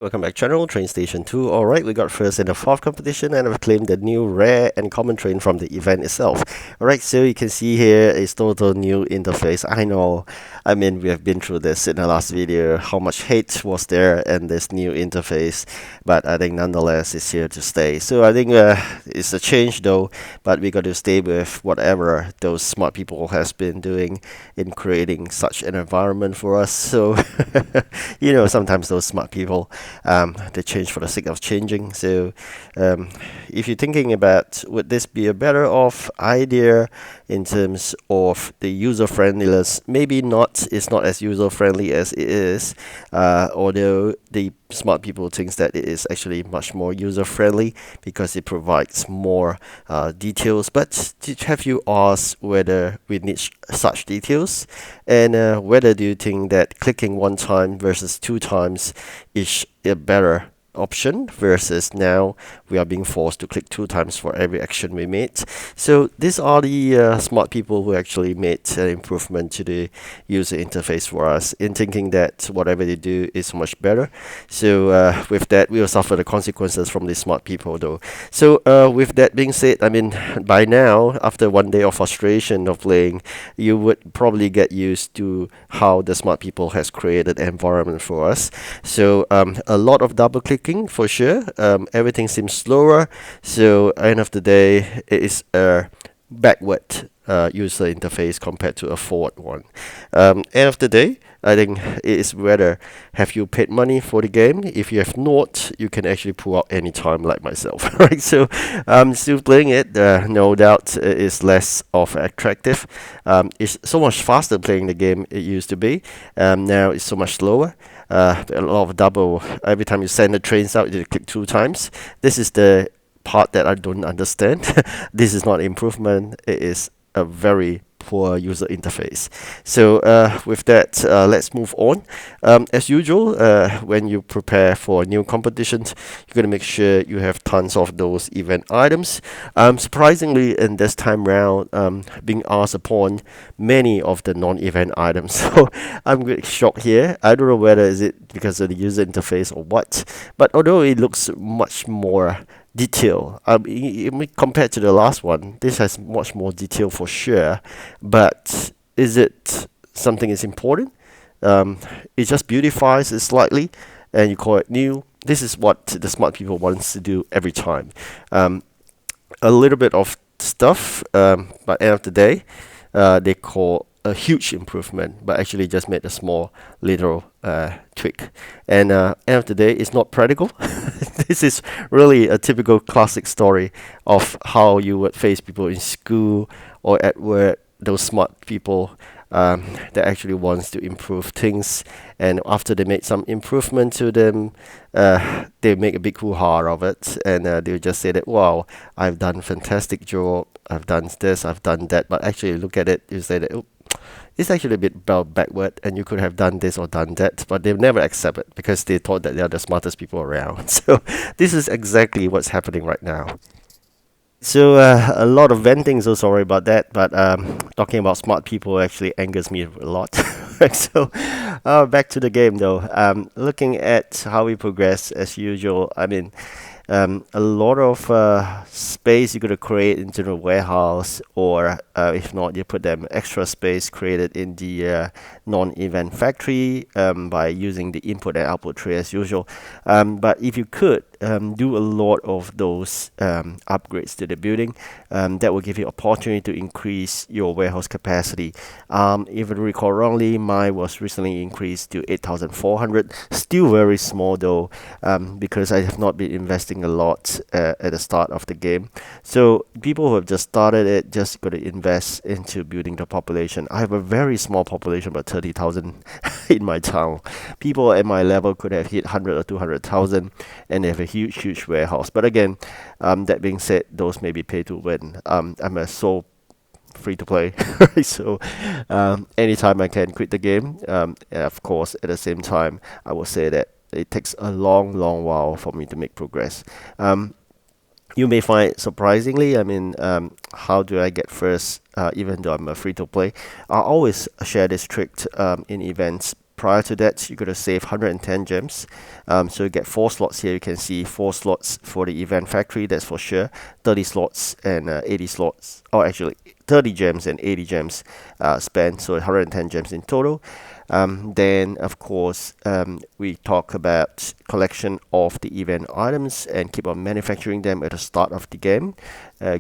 Welcome back, channel TrainStation2. Alright, we got first in the fourth competition and I've claimed the new rare and common train from the event itself. Alright, so you can see here is total new interface. I know, we have been through this in the last video, how much hate was there in this new interface, but I think nonetheless it's here to stay. So I think it's a change though, but we got to stay with whatever those smart people has been doing in creating such an environment for us. So, sometimes those smart people they change for the sake of changing. So if you're thinking about would this be a better off idea in terms of the user friendliness, maybe not. It's not as user friendly as it is, although the smart people thinks that it is actually much more user friendly because it provides more details. But have you asked whether we need such details, and whether do you think that clicking one time versus two times is a better option versus now we are being forced to click two times for every action we made. So these are the smart people who actually made an improvement to the user interface for us in thinking that whatever they do is much better. So with that, we will suffer the consequences from these smart people though. So with that being said, by now, after one day of frustration of playing, you would probably get used to how the smart people has created an environment for us. So a lot of double clicking for sure. Everything seems slower. So end of the day, it is a backward user interface compared to a forward one. End of the day, I think it is whether have you paid money for the game. If you have not, you can actually pull out any time like myself. Right? So still playing it. No doubt it is less of attractive. It's so much faster playing the game it used to be. Now it's so much slower. A lot of double. Every time you send the trains out, you click two times. This is the part that I don't understand. This is not improvement. It is a very poor user interface. So with that, let's move on. As usual, when you prepare for new competitions, you're going to make sure you have tons of those event items. Surprisingly, in this time round, being asked upon many of the non-event items. So I'm really shocked here. I don't know whether is it because of the user interface or what, but although it looks much more detail. Compared to the last one, this has much more detail for sure. But is it something is important? It just beautifies it slightly, and you call it new. This is what the smart people wants to do every time. A little bit of stuff, but end of the day, they call a huge improvement, but actually just made a small little tweak. And end of the day, it's not practical. This is really a typical classic story of how you would face people in school or at work, those smart people that actually wants to improve things, and after they make some improvement to them, they make a big hoo-ha of it, and they'll just say that, wow, I've done fantastic job, I've done this, I've done that, but actually look at it, you say that, oh, it's actually a bit backward and you could have done this or done that, but they've never accept it because they thought that they are the smartest people around. So this is exactly what's happening right now. So a lot of venting, so sorry about that, but talking about smart people actually angers me a lot. So back to the game though. Looking at how we progress as usual, a lot of space you got to create into the warehouse, or if not, you put them extra space created in the non-event factory by using the input and output tray as usual. But if you could do a lot of those upgrades to the building, that will give you opportunity to increase your warehouse capacity. If I recall wrongly, mine was recently increased to 8,400. Still very small though, because I have not been investing a lot at the start of the game. So people who have just started it just got to invest into building the population. I have a very small population, about 30,000 in my town. People at my level could have hit 100 or 200,000, and they have a huge warehouse. But again, that being said, those may be pay to win. I'm a sole free to play. So anytime I can quit the game, and of course at the same time I will say that it takes a long while for me to make progress. You may find it surprisingly, how do I get first even though I'm a free to play? I always share this trick in events prior to that, you got to save 110 gems. So you get 4 slots here. You can see 4 slots for the event factory, that's for sure. 30 slots and 80 slots. Oh, actually, 30 gems and 80 gems spent, so 110 gems in total. Then, of course, we talk about collection of the event items and keep on manufacturing them at the start of the game.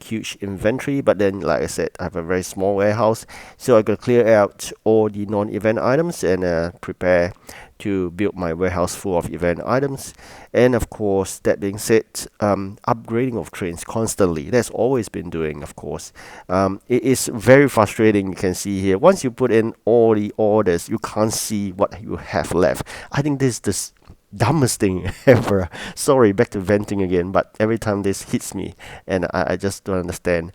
Huge inventory, but then, like I said, I have a very small warehouse, so I gotta clear out all the non-event items and prepare to build my warehouse full of event items. And of course, that being said, upgrading of trains constantly. That's always been doing, of course. It is very frustrating. You can see here, once you put in all the orders, you can't see what you have left. I think this is the dumbest thing ever. Sorry, back to venting again, but every time this hits me, and I just don't understand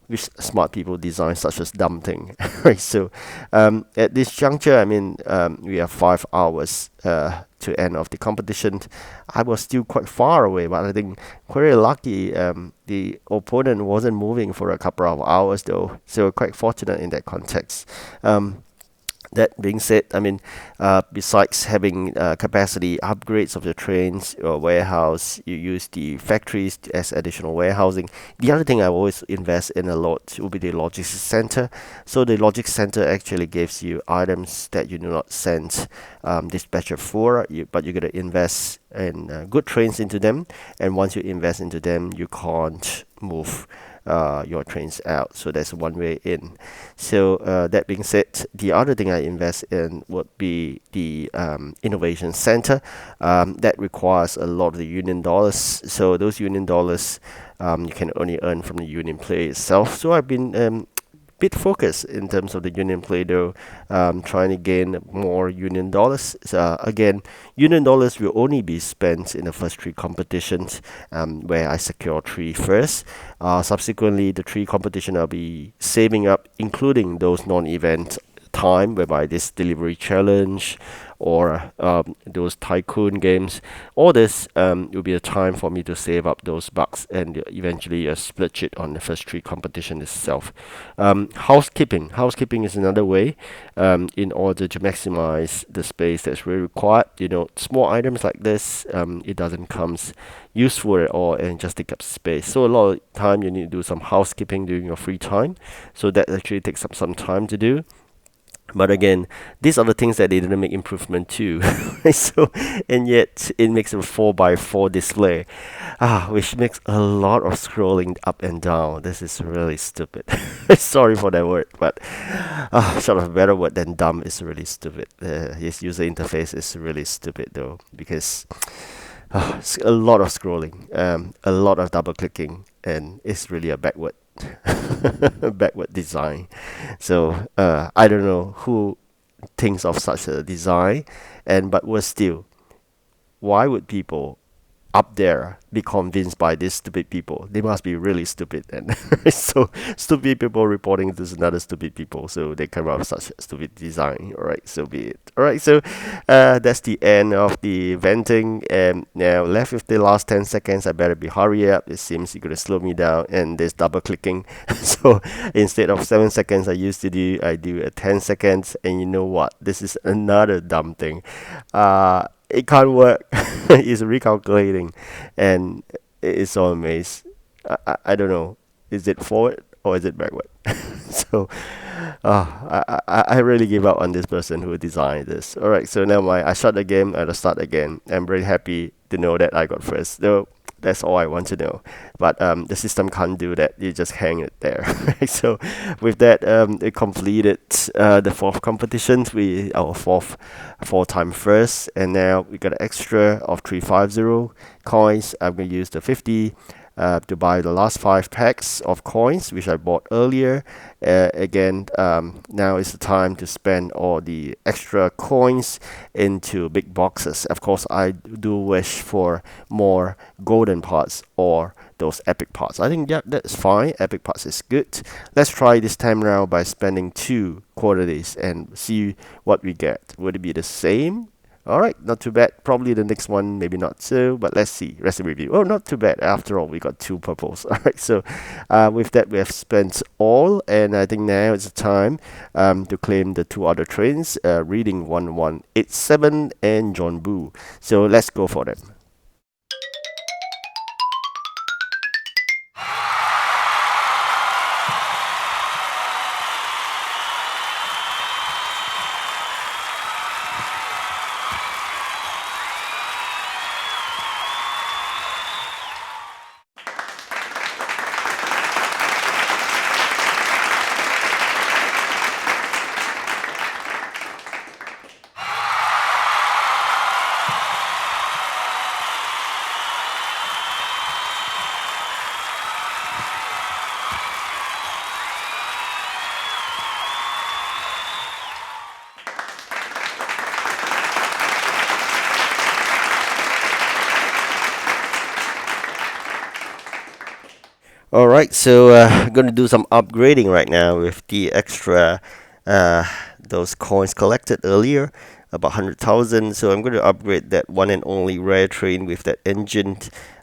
which smart people design such a dumb thing. Right, so at this juncture, I mean, we have 5 hours to end of the competition. I was still quite far away, but I think very lucky the opponent wasn't moving for a couple of hours though, so quite fortunate in that context. That being said, I mean, besides having capacity upgrades of the trains or warehouse, you use the factories as additional warehousing. The other thing I always invest in a lot will be the logistics center. So the logistics center actually gives you items that you do not send dispatcher for, but you got to invest in good trains into them. And once you invest into them, you can't move your trains out. So that's one way in. So that being said, the other thing I invest in would be the innovation center. That requires a lot of the union dollars. So those union dollars you can only earn from the union play itself. So I've been bit focused in terms of the union play though, trying to gain more union dollars. Again, union dollars will only be spent in the first 3 competitions, where I secure 3 first. Subsequently, the 3 competition I'll be saving up, including those non-event time, whereby this delivery challenge or those tycoon games. All this will be a time for me to save up those bucks and eventually split it on the first 3 competition itself. Housekeeping is another way in order to maximize the space that's really required. You know, small items like this, it doesn't comes useful at all and just take up space. So a lot of time you need to do some housekeeping during your free time. So that actually takes up some time to do. But again, these are the things that they didn't make improvement to. So, and yet it makes a 4x4 display, which makes a lot of scrolling up and down. This is really stupid. Sorry for that word, but sort of a better word than dumb is really stupid. His user interface is really stupid though, because it's a lot of scrolling, a lot of double clicking, and it's really a backward backward design. So I don't know who thinks of such a design, and but was still, why would people up there be convinced by these stupid people? They must be really stupid, and so stupid people reporting this another stupid people, so they come up with such a stupid design. All right, so be it. All right, so that's the end of the venting, and now left with the last 10 seconds. I better be hurry up. It seems you're gonna slow me down, and there's double clicking. So instead of 7 seconds I do at 10 seconds, and you know what, this is another dumb thing. It can't work. It's recalculating, and it's all a maze. I don't know. Is it forward or is it backward? So, I really give up on this person who designed this. All right, so now I shut the game. I'll start again. I'm very happy to know that I got first. Though that's all I want to know. But the system can't do that. You just hang it there. So with that, it completed the 4th competition. Our four time first, and now we got an extra of 350 coins. I'm gonna use the 50 to buy the last 5 packs of coins, which I bought earlier. Again, now is the time to spend all the extra coins into big boxes. Of course, I do wish for more golden parts or those epic parts. I think, yeah, that's fine. Epic parts is good. Let's try this time around by spending 2 quantities and see what we get. Would it be the same All right, not too bad. Probably the next one, maybe not so, but let's see. Rest of review. Oh, not too bad. After all, we got two purples. All right, so with that, we have spent all, and I think now it's the time to claim the two other trains, reading 1187 and John Boo. So let's go for them. All right, so I'm gonna do some upgrading right now with the extra those coins collected earlier, about 100,000. So I'm going to upgrade that one and only rare train with that engine.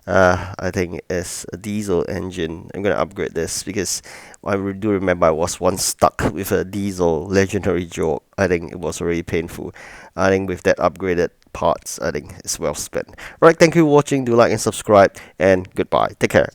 I think it's a diesel engine. I'm gonna upgrade this because do remember I was once stuck with a diesel legendary joke. I think it was really painful. I think with that upgraded parts, I think it's well spent. All right, thank you for watching. Do like and subscribe, and goodbye. Take care.